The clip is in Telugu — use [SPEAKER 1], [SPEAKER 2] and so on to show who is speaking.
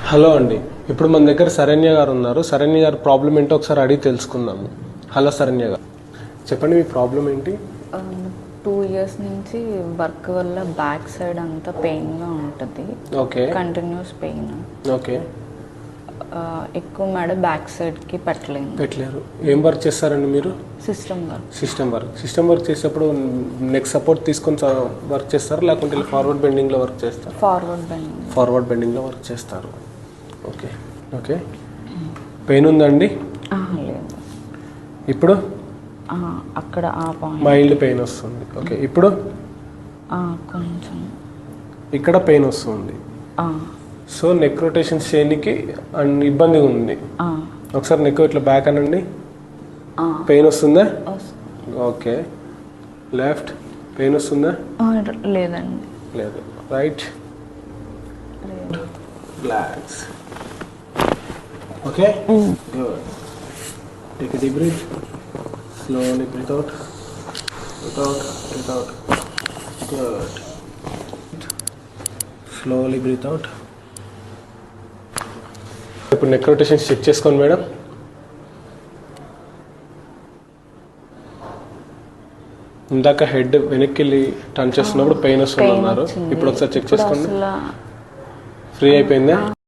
[SPEAKER 1] హలో అండి, ఇప్పుడు మన దగ్గర శరణ్య గారు ఉన్నారు. శరణ్య గారు ప్రాబ్లం ఏంటో ఒకసారి అడిగి తెలుసుకుందాము. హలో శరణ్య గారు, చెప్పండి మీ ప్రాబ్లం ఏంటి?
[SPEAKER 2] 2 years నుంచి వర్క్ వల్ల బ్యాక్ సైడ్ అంతా పెయిన్గా ఉంటుంది.
[SPEAKER 1] Okay,
[SPEAKER 2] continuous pain.
[SPEAKER 1] ఓకే.
[SPEAKER 2] ఎక్కువ మెడ బ్యాక్ సైడ్కి
[SPEAKER 1] పెట్టలేరు. ఏం వర్క్ చేస్తారండి మీరు? సిస్టమ్ వర్క్ చేసేటప్పుడు నెక్ సపోర్ట్ తీసుకొని వర్క్ చేస్తారా, లేకుంటే ఫార్వర్డ్ బెండింగ్లో వర్క్ చేస్తారు? ఫార్వర్డ్ బెండింగ్లో వర్క్ చేస్తారు. Okay, okay. పెయిన్ ఉందండి?
[SPEAKER 2] లేదు.
[SPEAKER 1] ఇప్పుడు
[SPEAKER 2] అక్కడ
[SPEAKER 1] మైల్డ్ పెయిన్ వస్తుంది. ఓకే, ఇప్పుడు
[SPEAKER 2] కొంచెం
[SPEAKER 1] ఇక్కడ పెయిన్ వస్తుంది. సో నెక్ రొటేషన్స్ చేయడానికి ఇబ్బంది ఉంది. ఒకసారి నెక్ ఇట్లా బ్యాక్ అనండి. పెయిన్ వస్తుందా? ఓకే. లెఫ్ట్ పెయిన్ వస్తుందా?
[SPEAKER 2] లేదండి.
[SPEAKER 1] లేదు. Right? Relax. Okay, good. Take a deep breath. Slowly breathe out. Good. Slowly breathe out. ఇప్పుడు నెక్ రొటేషన్స్ చెక్ చేసుకోండి మేడం. ఇందాక హెడ్ వెనక్కి వెళ్ళి టర్న్ చేస్తున్నప్పుడు పెయిన్ వస్తుంది అన్నారు. ఇప్పుడు ఒకసారి చెక్ చేసుకోండి. ఫ్రీ అయిపోయిందా?